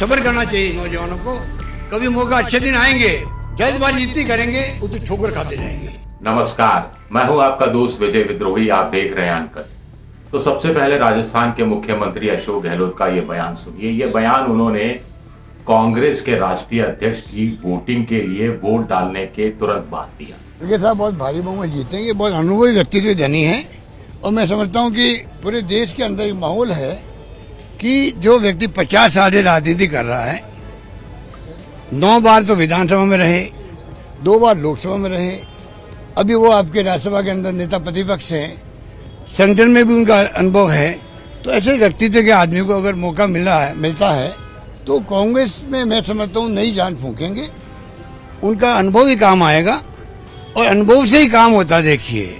सब्र करना चाहिए नौजवानों को। कभी मौका अच्छे दिन आएंगे, जल्दबाजी जितनी करेंगे उतनी ठोकर खाते जाएंगे। नमस्कार, मैं हूं आपका दोस्त विजय विद्रोही। आप देख रहे हैं अनकट। तो सबसे पहले राजस्थान के मुख्यमंत्री अशोक गहलोत का ये बयान सुनिए। ये बयान उन्होंने कांग्रेस के राष्ट्रीय अध्यक्ष की वोटिंग के लिए वोट डालने के तुरंत बाद दिया। ये साहब बहुत भारी बहुमत जीतेंगे, बहुत अनुभवी व्यक्तित्व धनी है। और मैं समझता हूँ कि पूरे देश के अंदर एक माहौल है कि जो व्यक्ति 50 साल से राजनीति कर रहा है, 9 बार तो विधानसभा में रहे, 2 बार लोकसभा में रहे, अभी वो आपके राज्यसभा के अंदर नेता प्रतिपक्ष है, सेंटर में भी उनका अनुभव है। तो ऐसे व्यक्तित्व के आदमी को अगर मौका मिलता है तो कांग्रेस में मैं समझता हूँ नई जान फूकेंगे। उनका अनुभव ही काम आएगा और अनुभव से ही काम होता है। देखिए,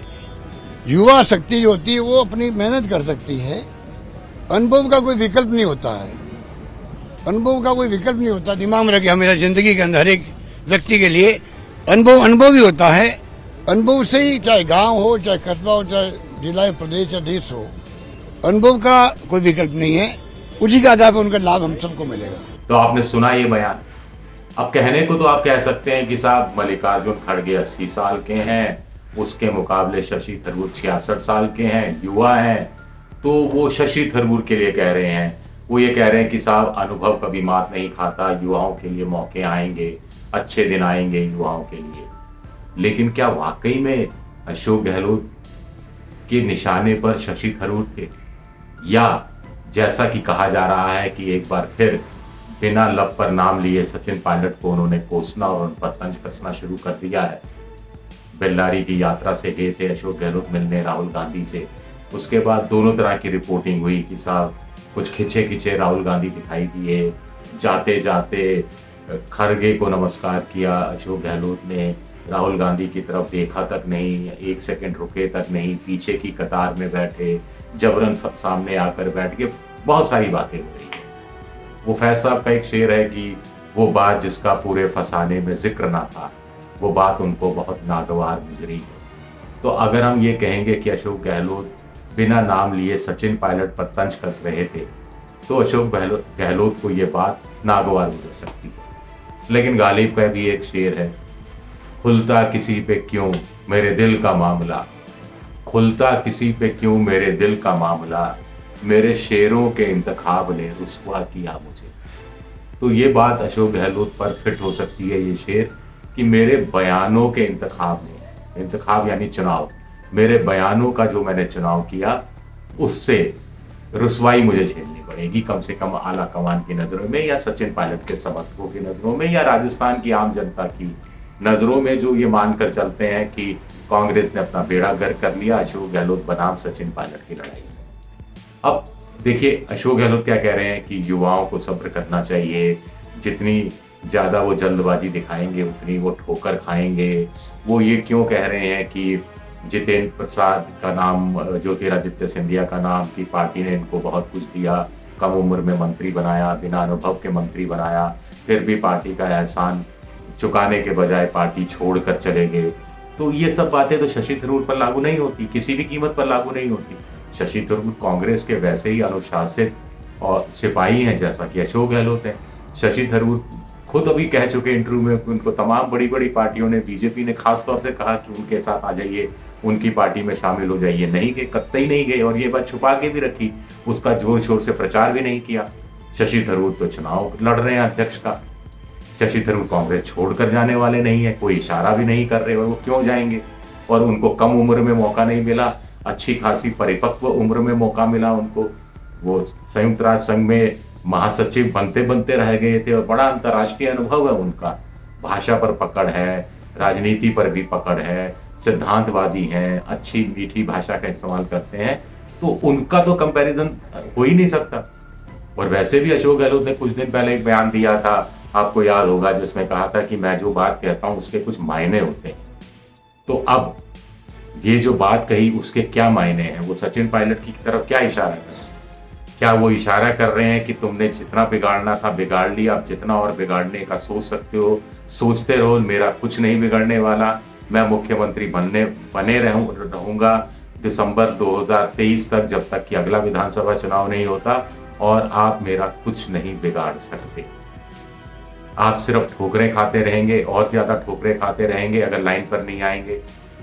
युवा शक्ति जो होती है वो अपनी मेहनत कर सकती है, अनुभव का कोई विकल्प नहीं होता है। अनुभव का कोई विकल्प नहीं होता। दिमाग में रखे हमेशा जिंदगी के अंदर हर एक व्यक्ति के लिए अनुभव ही होता है। अनुभव से ही, चाहे गांव हो, चाहे कस्बा हो, चाहे जिला, प्रदेश या देश हो, अनुभव का कोई विकल्प नहीं है। उसी के आधार पर उनका लाभ हम सबको मिलेगा। तो आपने सुना ये बयान। अब कहने को तो आप कह सकते हैं कि साहब मल्लिकार्जुन खड़गे 80 साल के हैं, उसके मुकाबले शशि थरूर 66 साल के हैं, युवा हैं। तो वो शशि थरूर के लिए कह रहे हैं, वो ये कह रहे हैं कि साहब अनुभव कभी मात नहीं खाता, युवाओं के लिए मौके आएंगे, अच्छे दिन आएंगे युवाओं के लिए। लेकिन क्या वाकई में अशोक गहलोत के निशाने पर शशि थरूर थे, या जैसा कि कहा जा रहा है कि एक बार फिर बिना लब पर नाम लिए सचिन पायलट को उन्होंने कोसना और उन पर तंज कसना शुरू कर दिया है। बेल्लारी की यात्रा से गए थे अशोक गहलोत मिलने राहुल गांधी से। उसके बाद दोनों तरह की रिपोर्टिंग हुई कि साहब कुछ खिंचे राहुल गांधी दिखाई दिए, जाते जाते खड़गे को नमस्कार किया अशोक गहलोत ने, राहुल गांधी की तरफ देखा तक नहीं, 1 सेकंड रुके तक नहीं, पीछे की कतार में बैठे, जबरन सामने आकर बैठ के बहुत सारी बातें हो रही है। वो फैज साहब का एक शेर है कि वो बात जिसका पूरे फसाने में जिक्र ना था, वो बात उनको बहुत नागवार गुजरी। तो अगर हम ये कहेंगे कि अशोक गहलोत बिना नाम लिए सचिन पायलट पर तंज कस रहे थे, तो अशोक गहलोत को ये बात नागवार गुजर सकती है। लेकिन गालिब का भी एक शेर है, खुलता किसी पे क्यों मेरे दिल का मामला, खुलता किसी पे क्यों मेरे दिल का मामला, मेरे शेरों के इंतखाब ने रुस्वा किया मुझे। तो ये बात अशोक गहलोत पर फिट हो सकती है, ये शेर, कि मेरे बयानों के इंतखाब ने, इंतखाब यानी चुनाव, मेरे बयानों का जो मैंने चुनाव किया उससे रुसवाई मुझे झेलनी पड़ेगी, कम से कम आला कमान की नज़रों में, या सचिन पायलट के समर्थकों की नज़रों में, या राजस्थान की आम जनता की नज़रों में, जो ये मानकर चलते हैं कि कांग्रेस ने अपना बेड़ा गर्क कर लिया अशोक गहलोत बनाम सचिन पायलट की लड़ाई में। अब देखिए, अशोक गहलोत क्या कह रहे हैं कि युवाओं को सब्र करना चाहिए, जितनी ज़्यादा वो जल्दबाजी दिखाएंगे उतनी वो ठोकर खाएंगे। वो ये क्यों कह रहे हैं कि जितेंद्र प्रसाद का नाम, ज्योतिरादित्य सिंधिया का नाम, की पार्टी ने इनको बहुत कुछ दिया, कम उम्र में मंत्री बनाया, बिना अनुभव के मंत्री बनाया, फिर भी पार्टी का एहसान चुकाने के बजाय पार्टी छोड़कर चले गए। तो ये सब बातें तो शशि थरूर पर लागू नहीं होती, किसी भी कीमत पर लागू नहीं होती। शशि थरूर कांग्रेस के वैसे ही अनुशासित और सिपाही हैं जैसा कि अशोक गहलोत हैं। शशि थरूर खुद अभी कह चुके इंटरव्यू में, उनको तमाम बड़ी बड़ी पार्टियों ने, बीजेपी ने खास तौर से कहा कि उनके साथ आ जाइए, उनकी पार्टी में शामिल हो जाइए। नहीं गए, कतई नहीं गए, और ये बात छुपा के भी रखी, उसका जोर शोर से प्रचार भी नहीं किया। शशि थरूर तो चुनाव लड़ रहे हैं अध्यक्ष का। शशि थरूर कांग्रेस छोड़कर जाने वाले नहीं है, कोई इशारा भी नहीं कर रहे, और वो क्यों जाएंगे। और उनको कम उम्र में मौका नहीं मिला, अच्छी खासी परिपक्व उम्र में मौका मिला उनको। वो संयुक्त राष्ट्र संघ में महासचिव बनते बनते रह गए थे, और बड़ा अंतर्राष्ट्रीय अनुभव है उनका। भाषा पर पकड़ है, राजनीति पर भी पकड़ है, सिद्धांतवादी हैं, अच्छी मीठी भाषा का इस्तेमाल करते हैं। तो उनका तो कंपैरिजन हो ही नहीं सकता। और वैसे भी अशोक गहलोत ने कुछ दिन पहले एक बयान दिया था, आपको याद होगा, जिसमें कहा था कि मैं जो बात कहता हूं उसके कुछ मायने होते हैं। तो अब ये जो बात कही उसके क्या मायने हैं, वो सचिन पायलट की तरफ क्या इशारा कर रहे हैं? क्या वो इशारा कर रहे हैं कि तुमने जितना बिगाड़ना था बिगाड़ लिया, अब जितना और बिगाड़ने का सोच सकते हो सोचते रहो, मेरा कुछ नहीं बिगड़ने वाला, मैं मुख्यमंत्री बने रहूंगा दिसंबर 2023 तक, जब तक कि अगला विधानसभा चुनाव नहीं होता, और आप मेरा कुछ नहीं बिगाड़ सकते। आप सिर्फ ठोकरें खाते रहेंगे और ज़्यादा ठोकरें खाते रहेंगे अगर लाइन पर नहीं आएंगे।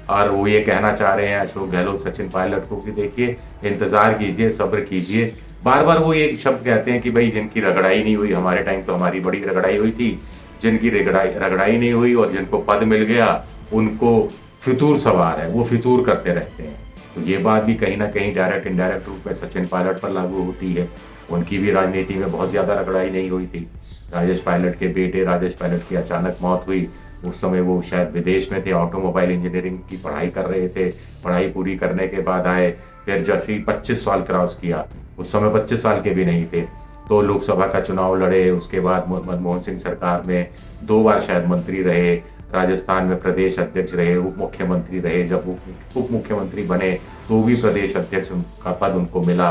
और वो ये कहना चाह रहे हैं अशोक गहलोत सचिन पायलट को कि देखिए इंतज़ार कीजिए, सब्र कीजिए। बार बार वो एक शब्द कहते हैं कि भाई जिनकी रगड़ाई नहीं हुई, हमारे टाइम तो हमारी बड़ी रगड़ाई हुई थी, जिनकी रगड़ाई नहीं हुई और जिनको पद मिल गया उनको फितूर सवार है, वो फितूर करते रहते हैं। तो ये बात भी कहीं ना कहीं डायरेक्ट इनडायरेक्ट रूप में सचिन पायलट पर लागू होती है। उनकी भी राजनीति में बहुत ज़्यादा रगड़ाई नहीं हुई थी। राजेश पायलट के बेटे राजेश पायलट की अचानक मौत हुई, उस समय वो शायद विदेश में थे, ऑटोमोबाइल इंजीनियरिंग की पढ़ाई कर रहे थे। पढ़ाई पूरी करने के बाद आए, फिर जैसे ही 25 साल क्रॉस किया, उस समय 25 साल के भी नहीं थे, तो लोकसभा का चुनाव लड़े। उसके बाद मनमोहन सिंह सरकार में 2 बार शायद मंत्री रहे, राजस्थान में प्रदेश अध्यक्ष रहे, उप मुख्यमंत्री रहे। जब उप मुख्यमंत्री बने तो भी प्रदेश अध्यक्ष का पद उनको मिला।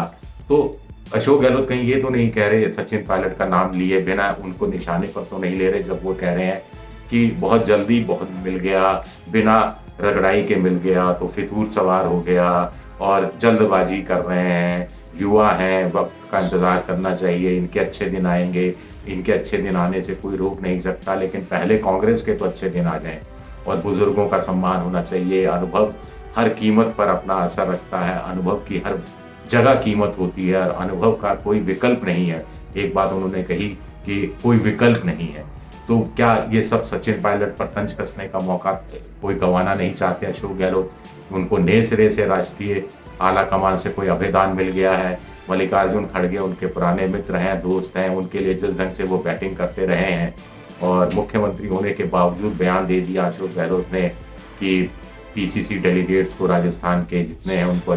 तो अशोक गहलोत कहीं ये तो नहीं कह रहे, सचिन पायलट का नाम लिए बिना उनको निशाने पर तो नहीं ले रहे, जब वो कह रहे हैं कि बहुत जल्दी बहुत मिल गया, बिना रगड़ाई के मिल गया तो फितूर सवार हो गया और जल्दबाजी कर रहे हैं। युवा हैं, वक्त का इंतज़ार करना चाहिए, इनके अच्छे दिन आएंगे। इनके अच्छे दिन आने से कोई रोक नहीं सकता, लेकिन पहले कांग्रेस के तो अच्छे दिन आ जाएं। और बुजुर्गों का सम्मान होना चाहिए। अनुभव हर कीमत पर अपना असर रखता है, अनुभव की हर जगह कीमत होती है और अनुभव का कोई विकल्प नहीं है। एक बात उन्होंने कही कि कोई विकल्प नहीं है। तो क्या ये सब सचिन पायलट पर तंज कसने का मौका कोई गंवाना नहीं चाहते अशोक गहलोत? उनको नए सिरे से राष्ट्रीय आला कमान से कोई अभिदान मिल गया है। मल्लिकार्जुन खड़गे उनके पुराने मित्र हैं, दोस्त हैं, उनके लिए जिस ढंग से वो बैटिंग करते रहे हैं और मुख्यमंत्री होने के बावजूद बयान दे दिया अशोक गहलोत ने कि पीसीसी डेलीगेट्स को राजस्थान के जितने हैं उनको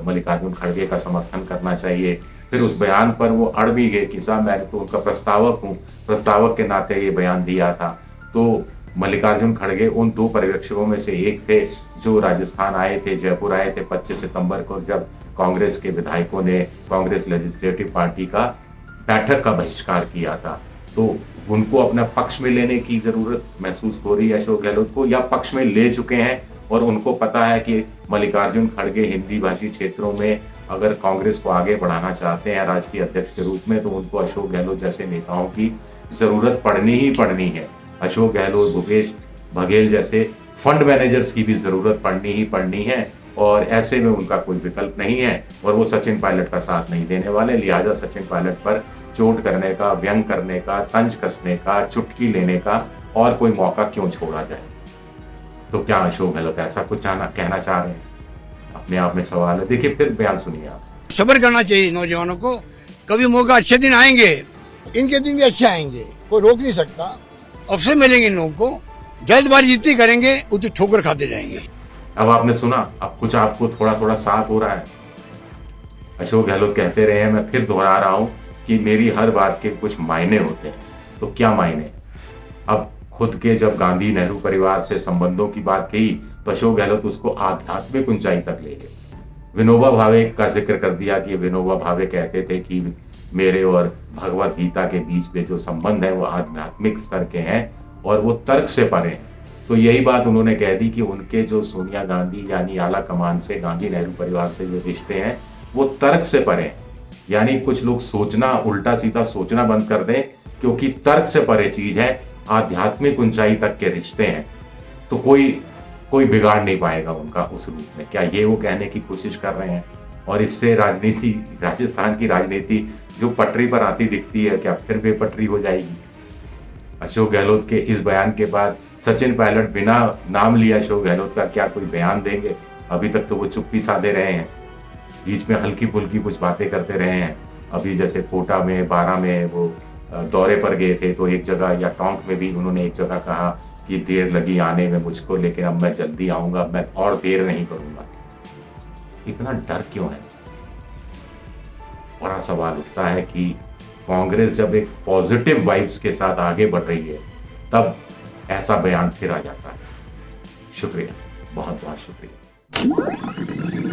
मल्लिकार्जुन खड़गे का समर्थन करना चाहिए। फिर उस बयान पर वो अड़ भी गए कि साहब मैं तो उनका प्रस्तावक हूँ, प्रस्तावक के नाते ये बयान दिया था। तो मल्लिकार्जुन खड़गे उन 2 पर्यवेक्षकों में से एक थे जो राजस्थान आए थे, जयपुर आए थे 25 सितंबर को, जब कांग्रेस के विधायकों ने कांग्रेस लेजिस्लेटिव पार्टी का बैठक का बहिष्कार किया था। तो उनको अपना पक्ष में लेने की जरूरत महसूस हो रही है अशोक गहलोत को, या पक्ष में ले चुके हैं और उनको पता है कि मल्लिकार्जुन खड़गे हिंदी भाषी क्षेत्रों में अगर कांग्रेस को आगे बढ़ाना चाहते हैं राष्ट्रीय अध्यक्ष के रूप में, तो उनको अशोक गहलोत जैसे नेताओं की जरूरत पड़नी ही पड़नी है। अशोक गहलोत, भूपेश बघेल जैसे फंड मैनेजर्स की भी जरूरत पड़नी ही पड़नी है और ऐसे में उनका कोई विकल्प नहीं है और वो सचिन पायलट का साथ नहीं देने वाले। लिहाजा सचिन पायलट पर चोट करने का, व्यंग करने का, तंज कसने का, चुटकी लेने का और कोई मौका क्यों छोड़ा जाए? तो क्या अशोक गहलोत ऐसा कुछ कहना चाह रहे हैं? अपने आप में सवाल है। देखिए फिर बयान सुनिए आप। सब्र करना चाहिए नौजवानों को, कभी मौका अच्छे दिन आएंगे, इनके दिन भी अच्छे आएंगे, कोई रोक नहीं सकता। अवसर मिलेंगे इन लोगों को, जल्दबाजी जितनी करेंगे उतनी ठोकर खाते जाएंगे। अब आपने सुना, अब कुछ आपको थोड़ा थोड़ा साफ हो रहा है। अशोक गहलोत कहते रहे हैं, मैं फिर दोहरा रहा हूं कि मेरी हर बात के कुछ मायने होते हैं। तो क्या मायने? अब खुद के जब गांधी नेहरू परिवार से संबंधों की बात कही तो अशोक गहलोत उसको आध्यात्मिक ऊंचाई तक ले गए। विनोबा भावे का जिक्र कर दिया कि विनोबा भावे कहते थे कि मेरे और भगवत गीता के बीच में जो संबंध है वो आध्यात्मिक स्तर के हैं और वो तर्क से परे हैं। तो यही बात उन्होंने कह दी कि उनके जो सोनिया गांधी यानी आला कमान से, गांधी नेहरू परिवार से जो रिश्ते हैं वो तर्क से परे हैं। यानी कुछ लोग सोचना, उल्टा सीधा सोचना बंद कर दें, क्योंकि तर्क से परे चीज है, आध्यात्मिक ऊंचाई तक के रिश्ते हैं, तो कोई बिगाड़ नहीं पाएगा उनका उस रूप में। क्या ये वो कहने की कोशिश कर रहे हैं? और इससे राजनीति, राजस्थान की राजनीति जो पटरी पर आती दिखती है, क्या फिर बेपटरी हो जाएगी? अशोक गहलोत के इस बयान के बाद सचिन पायलट बिना नाम लिया अशोक गहलोत का क्या कोई बयान देंगे? अभी तक तो वो चुप्पी साधे रहे हैं, बीच में हल्की फुल्की कुछ बातें करते रहे हैं। अभी जैसे कोटा में, बारा में वो दौरे पर गए थे तो एक जगह, या टोंक में भी उन्होंने एक जगह कहा कि देर लगी आने में मुझको, लेकिन अब मैं जल्दी आऊंगा, मैं और देर नहीं करूंगा। इतना डर क्यों है? बड़ा सवाल उठता है कि कांग्रेस जब एक पॉजिटिव वाइब्स के साथ आगे बढ़ रही है तब ऐसा बयान फिर आ जाता है। शुक्रिया, बहुत बहुत शुक्रिया।